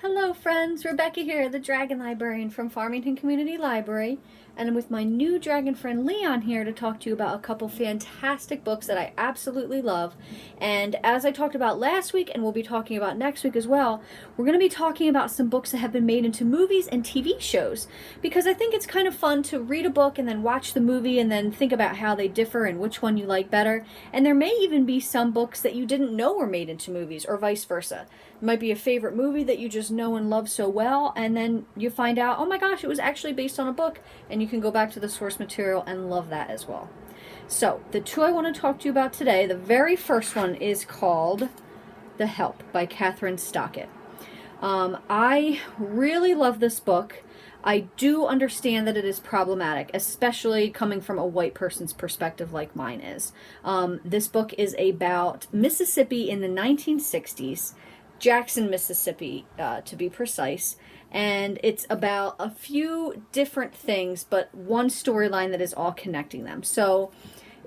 Hello friends, Rebecca here, the Dragon Librarian from Farmington Community Library, and I'm with my new dragon friend Leon here to talk to you about a couple fantastic books that I absolutely love. And as I talked about last week, and we'll be talking about next week as well, we're going to be talking about some books that have been made into movies and TV shows, because I think it's kind of fun to read a book and then watch the movie and then think about how they differ and which one you like better. And there may even be some books that you didn't know were made into movies, or vice versa. It might be a favorite movie that you just know and love so well, and then you find out, oh my gosh, it was actually based on a book, and you can go back to the source material and love that as well. So, the two I want to talk to you about today, the very first one is called The Help by Kathryn Stockett. I really love this book. I do understand that it is problematic, especially coming from a white person's perspective like mine is. This book is about Mississippi in the 1960s, Jackson, Mississippi, to be precise. And it's about a few different things, but one storyline that is all connecting them. So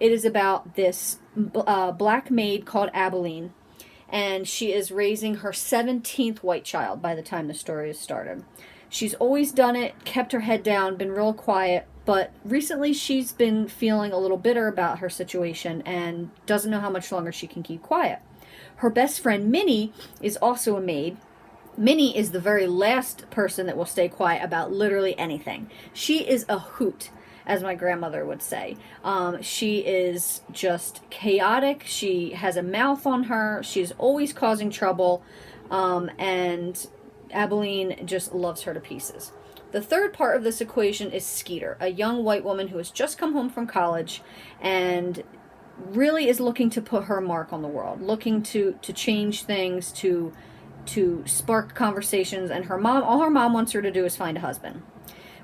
it is about this black maid called Abilene, and she is raising her 17th white child by the time the story is started. She's always done it, kept her head down, been real quiet, but recently she's been feeling a little bitter about her situation and doesn't know how much longer she can keep quiet. Her best friend Minnie is also a maid. Minnie is the very last person that will stay quiet about literally anything. She is a hoot, as my grandmother would say. She is just chaotic. She has a mouth on her. She's always causing trouble. And Abilene just loves her to pieces. The third part of this equation is Skeeter, a young white woman who has just come home from college and really is looking to put her mark on the world, looking to change things, to spark conversations. And all her mom wants her to do is find a husband,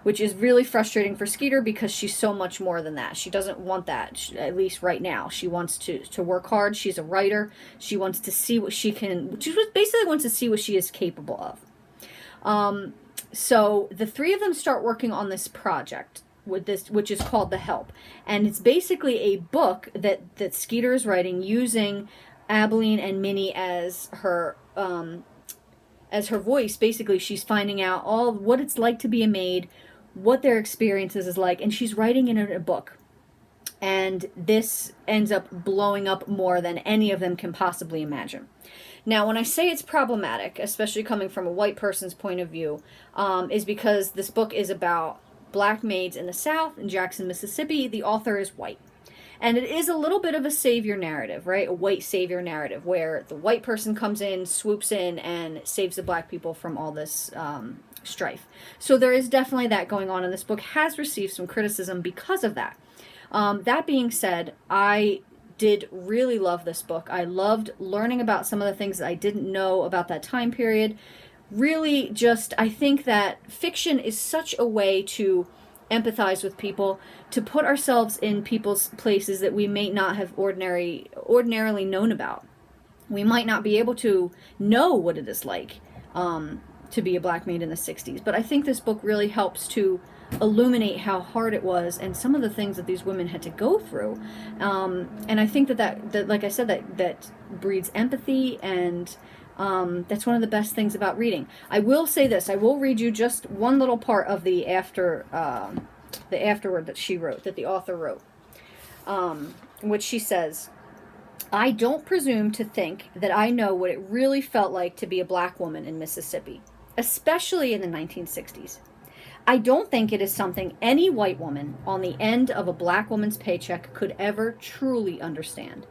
which is really frustrating for Skeeter because she's so much more than that. She doesn't want that, at least right now. She wants to work hard. She's a writer. She wants to see what she basically wants to see what she is capable of. So the three of them start working on this project with this, which is called The Help. And it's basically a book that Skeeter is writing using Abilene and Minnie as her voice. Basically, she's finding out all what it's like to be a maid, what their experiences is like, and she's writing it in a book. And this ends up blowing up more than any of them can possibly imagine. Now, when I say it's problematic, especially coming from a white person's point of view, is because this book is about black maids in the South, in Jackson, Mississippi. The author is white. And it is a little bit of a savior narrative, right? A white savior narrative where the white person comes in, swoops in, and saves the black people from all this strife. So there is definitely that going on, and this book has received some criticism because of that. That being said, I did really love this book. I loved learning about some of the things that I didn't know about that time period. Really just, I think that fiction is such a way to empathize with people, to put ourselves in people's places that we may not have ordinarily known about. We might not be able to know what it is like to be a black maid in the 60s, but I think this book really helps to illuminate how hard it was and some of the things that these women had to go through. And I think that like I said, that breeds empathy, and that's one of the best things about reading. I will say this. I will read you just one little part of the afterword that she wrote, that the author wrote, in which she says, "I don't presume to think that I know what it really felt like to be a black woman in Mississippi, especially in the 1960s. I don't think it is something any white woman on the end of a black woman's paycheck could ever truly understand.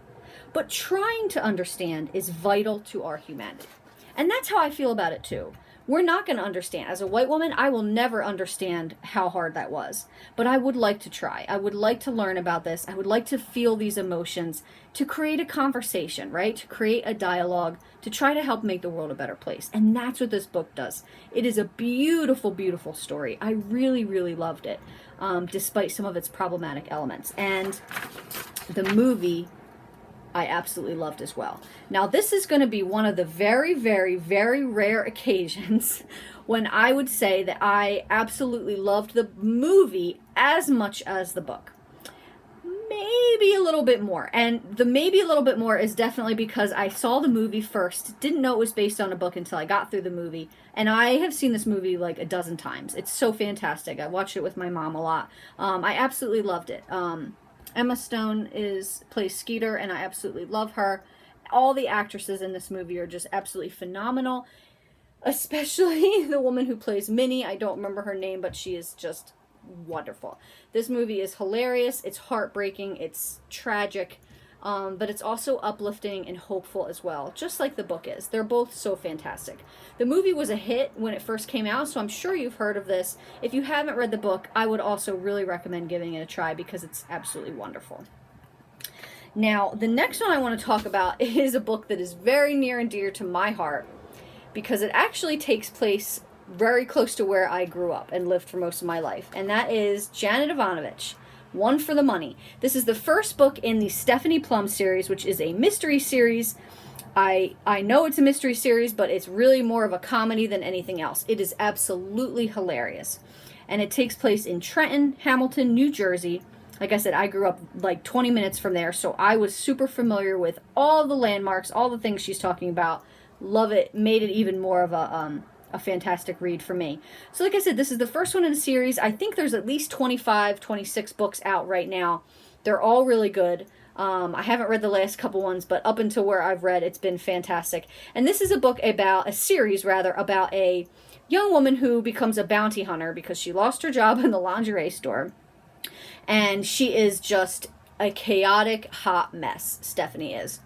But trying to understand is vital to our humanity." And that's how I feel about it too. We're not going to understand. As a white woman, I will never understand how hard that was. But I would like to try. I would like to learn about this. I would like to feel these emotions, to create a conversation, right? To create a dialogue, to try to help make the world a better place. And that's what this book does. It is a beautiful, beautiful story. I really, really loved it, despite some of its problematic elements. And the movie I absolutely loved as well. Now, this is going to be one of the very, very, very rare occasions when I would say that I absolutely loved the movie as much as the book. maybe a little bit more. And the maybe a little bit more is definitely because I saw the movie first, didn't know it was based on a book until I got through the movie, and I have seen this movie like a dozen times. It's so fantastic. I watched it with my mom a lot. I absolutely loved it. Emma Stone plays Skeeter, and I absolutely love her. All the actresses in this movie are just absolutely phenomenal, especially the woman who plays Minnie. I don't remember her name, but she is just wonderful. This movie is hilarious. It's heartbreaking. It's tragic. But it's also uplifting and hopeful as well, just like the book is. They're both so fantastic. The movie was a hit when it first came out, so I'm sure you've heard of this. If you haven't read the book, I would also really recommend giving it a try because it's absolutely wonderful. Now, the next one I want to talk about is a book that is very near and dear to my heart because it actually takes place very close to where I grew up and lived for most of my life, and that is Janet Evanovich, One for the Money. This is the first book in the Stephanie Plum series, which is a mystery series. I know it's a mystery series, but it's really more of a comedy than anything else. It is absolutely hilarious. And it takes place in Trenton, Hamilton, New Jersey. Like I said, I grew up like 20 minutes from there, so I was super familiar with all the landmarks, all the things she's talking about. Love it. Made it even more of a fantastic read for me. So like I said, this is the first one in the series. I think there's at least 25, 26 books out right now. They're all really good. I haven't read the last couple ones, but up until where I've read, it's been fantastic. And this is a series about a young woman who becomes a bounty hunter because she lost her job in the lingerie store. And she is just a chaotic, hot mess, Stephanie is.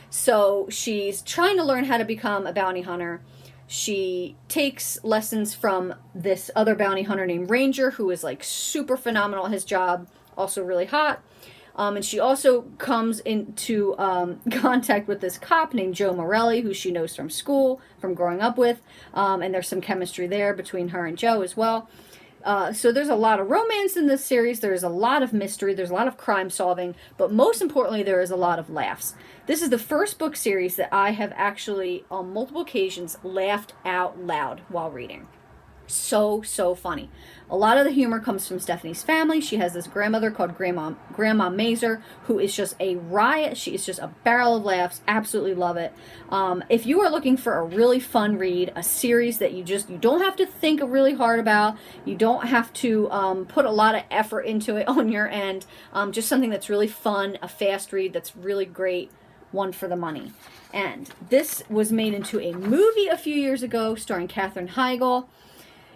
So she's trying to learn how to become a bounty hunter. She takes lessons from this other bounty hunter named Ranger, who is like super phenomenal at his job, also really hot. And she also comes into contact with this cop named Joe Morelli, who she knows from school, from growing up with. And there's some chemistry there between her and Joe as well. So there's a lot of romance in this series. There's a lot of mystery. There's a lot of crime solving. But most importantly, there is a lot of laughs. This is the first book series that I have actually, on multiple occasions, laughed out loud while reading. So funny. A lot of the humor comes from Stephanie's family. She has this grandmother called Grandma Mazer, who is just a riot. She is just a barrel of laughs. Absolutely love it. If you are looking for a really fun read, a series that you don't have to think really hard about, you don't have to put a lot of effort into it on your end, just something that's really fun, a fast read that's really great, One for the Money. And this was made into a movie a few years ago starring Kathryn Heigl.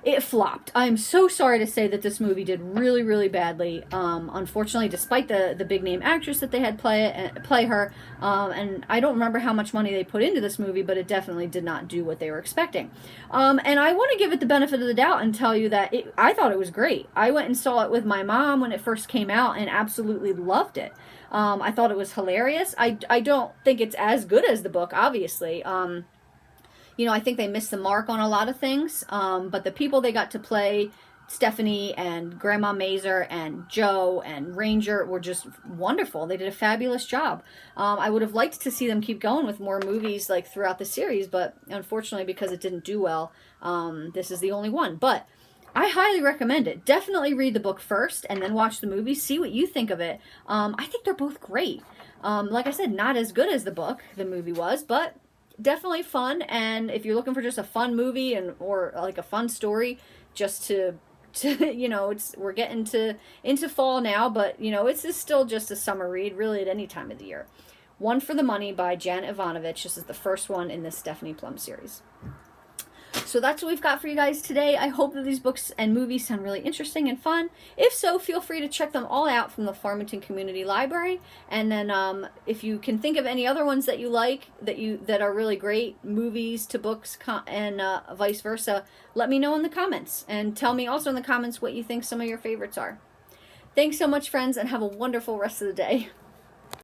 It flopped. I'm so sorry to say that this movie did really, really badly. Unfortunately, despite the big name actress that they had play her, and I don't remember how much money they put into this movie, but it definitely did not do what they were expecting. And I want to give it the benefit of the doubt and tell you that I thought it was great. I went and saw it with my mom when it first came out and absolutely loved it. I thought it was hilarious. I don't think it's as good as the book, obviously. I think they missed the mark on a lot of things, but the people they got to play, Stephanie and Grandma Mazer and Joe and Ranger, were just wonderful. They did a fabulous job. I would have liked to see them keep going with more movies like throughout the series, but unfortunately, because it didn't do well, this is the only one. But I highly recommend it. Definitely read the book first and then watch the movie. See what you think of it. I think they're both great. Like I said, not as good as the movie was, but definitely fun. And if you're looking for just a fun movie or like a fun story, just to we're getting into fall now, but it's still just a summer read, really, at any time of the year. One for the Money by Janet Evanovich. This is the first one in this Stephanie Plum series. So that's what we've got for you guys today. I hope that these books and movies sound really interesting and fun. If so, feel free to check them all out from the Farmington Community Library. And then if you can think of any other ones that you like, that are really great, movies to books and vice versa, let me know in the comments. And tell me also in the comments what you think some of your favorites are. Thanks so much, friends, and have a wonderful rest of the day.